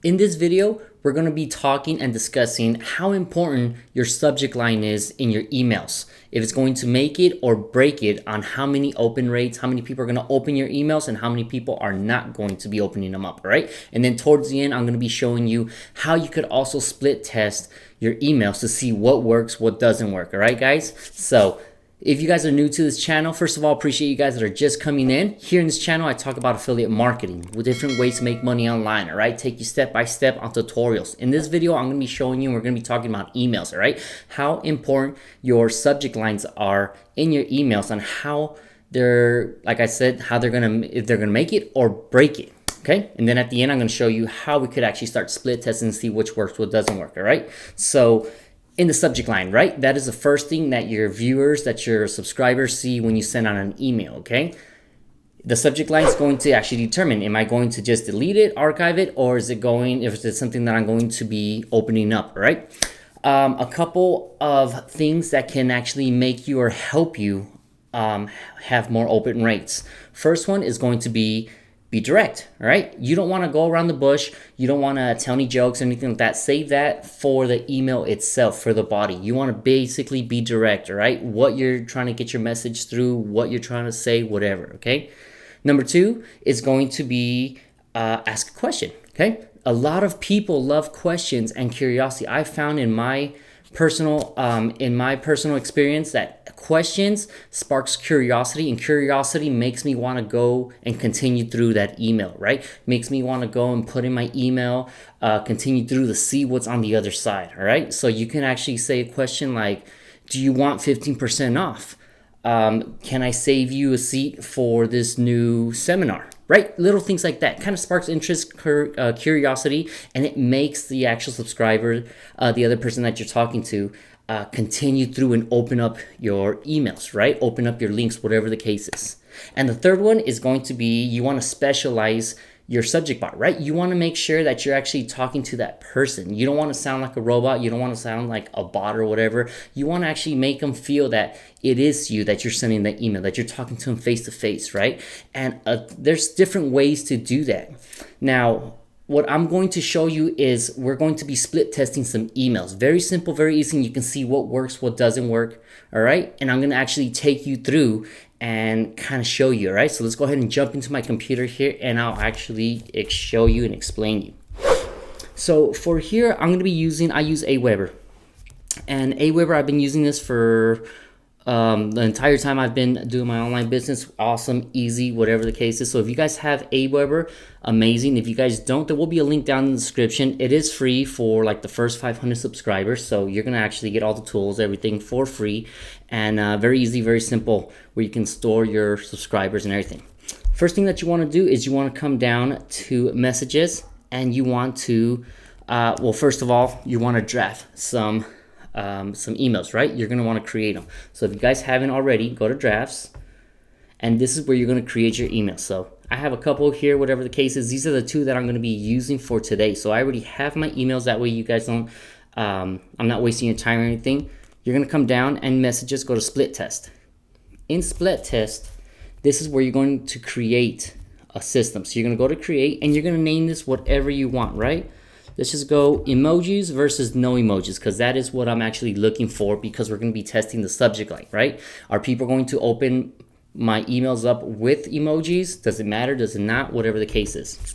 In this video, we're going to be talking and discussing how important your subject line is in your emails. If it's going to make it or break it on how many open rates, how many people are going to open your emails, and how many people are not going to be opening them up, all right? And then towards the end, I'm going to be showing you how you could also split test your emails to see what works, what doesn't work, all right, guys? So if you guys are new to this channel, first of all, appreciate you guys that are just coming in. Here in this channel, I talk about affiliate marketing with different ways to make money online, all right? Take you step by step on tutorials. In this video, I'm gonna be showing you, we're gonna be talking about emails, all right? How important your subject lines are in your emails and how they're, like I said, how they're gonna, if they're gonna make it or break it. Okay, and then at the end, I'm gonna show you how we could actually start split testing and see which works, what doesn't work, all right? So in the subject line, right? That is the first thing that your viewers, that your subscribers see when you send out an email, okay? The subject line is going to actually determine, am I going to just delete it, archive it, or is it going, if it's something that I'm going to be opening up, right? A couple of things that can actually make you or help you have more open rates. First one is going to be direct, all right? You don't want to go around the bush. You don't want to tell any jokes or anything like that. Save that for the email itself, for the body. You want to basically be direct, all right? What you're trying to get your message through, what you're trying to say, whatever, okay? Number two is going to be ask a question, okay? A lot of people love questions and curiosity. I found in my personal experience that questions sparks curiosity, and curiosity makes me want to go and continue through that email, right? Makes me want to go and put in my email, continue through to see what's on the other side, all right? So you can actually say a question like, do you want 15% off? Can I save you a seat for this new seminar? Right? Little things like that kind of sparks interest, curiosity, and it makes the actual subscriber, the other person that you're talking to, continue through and open up your emails, right? Open up your links, whatever the case is. And the third one is going to be, you want to specialize your subject bar, right? You want to make sure that you're actually talking to that person. You don't want to sound like a robot. You don't want to sound like a bot or whatever. You want to actually make them feel that it is you, that you're sending that email, that you're talking to them face to face, right? And there's different ways to do that. Now, what I'm going to show you is we're going to be split testing some emails. Very simple, very easy. And you can see what works, what doesn't work, all right? And I'm going to actually take you through and kind of show you, all right? So let's go ahead and jump into my computer here, and I'll actually show you and explain you. So for here, I'm gonna be using, I use Aweber. And Aweber, I've been using this for the entire time I've been doing my online business. Awesome, easy, whatever the case is. So if you guys have Aweber, amazing. If you guys don't, there will be a link down in the description. It is free for like the first 500 subscribers. So you're going to actually get all the tools, everything for free, and very easy, very simple, where you can store your subscribers and everything. First thing that you want to do is you want to come down to messages, and you want to, well, first of all, you want to draft some emails, right? You're going to want to create them. So if you guys haven't already, go to drafts, and this is where you're going to create your email. So I have a couple here, whatever the case is. These are the two that I'm going to be using for today. So I already have my emails. That way you guys don't, I'm not wasting your time or anything. You're going to come down and messages, go to split test. In split test, this is where you're going to create a system. So you're going to go to create, and you're going to name this whatever you want, right? Let's just go emojis versus no emojis, because that is what I'm actually looking for, because we're going to be testing the subject line, right? Are people going to open my emails up with emojis? Does it matter? Does it not? Whatever the case is.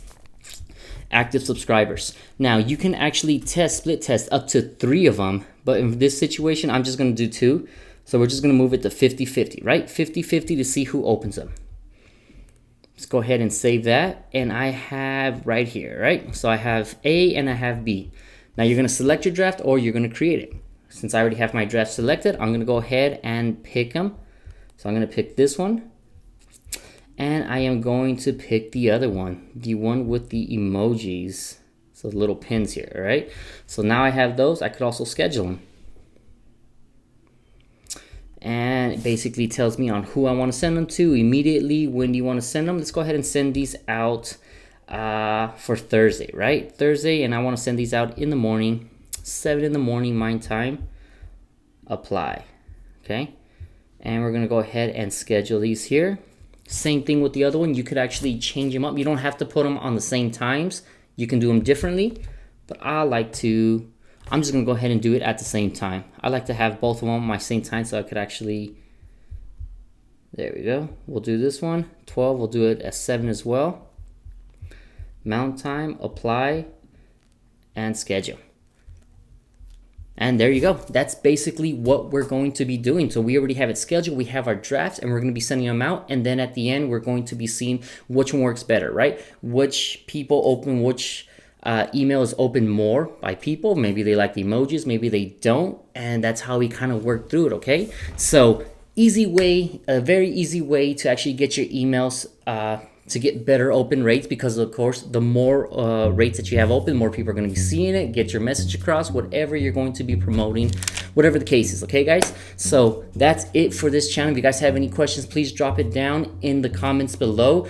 Active subscribers. Now, you can actually split test up to 3 of them, but in this situation, I'm just going to do 2. So we're just going to move it to 50-50, right? 50-50 to see who opens them. Let's go ahead and save that. And I have right here, right? So I have A and I have B. Now you're going to select your draft, or you're going to create it. Since I already have my draft selected, I'm going to go ahead and pick them. So I'm going to pick this one. And I am going to pick the other one, the one with the emojis. So little pins here, all right? So now I have those. I could also schedule them. And it basically tells me on who I want to send them to immediately. When do you want to send them? Let's go ahead and send these out for Thursday, right? Thursday, and I want to send these out in the morning, 7 in the morning, my time. Apply, okay? And we're going to go ahead and schedule these here. Same thing with the other one. You could actually change them up. You don't have to put them on the same times. You can do them differently, but I'm just gonna go ahead and do it at the same time. I like to have both of them at my same time so I could actually, there we go. We'll do this one, 12, we'll do it at 7 as well. Mount time, apply, and schedule. And there you go. That's basically what we're going to be doing. So we already have it scheduled. We have our drafts and we're going to be sending them out. And then at the end, we're going to be seeing which one works better, right? Which people open, which email is open more by people. Maybe they like the emojis, maybe they don't. And that's how we kind of work through it, okay? So easy way, a very easy way to actually get your emails to get better open rates, because of course the more rates that you have open, more people are going to be seeing it, get your message across, whatever you're going to be promoting, whatever the case is. Okay guys, so that's it for this channel. If you guys have any questions, please drop it down in the comments below.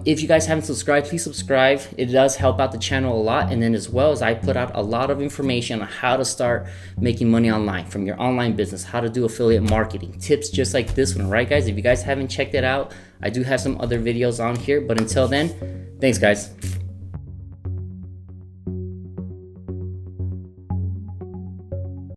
If you guys haven't subscribed, please subscribe. It does help out the channel a lot. And then as well as I put out a lot of information on how to start making money online from your online business, how to do affiliate marketing, tips just like this one, right guys? If you guys haven't checked it out, I do have some other videos on here, but until then, thanks guys.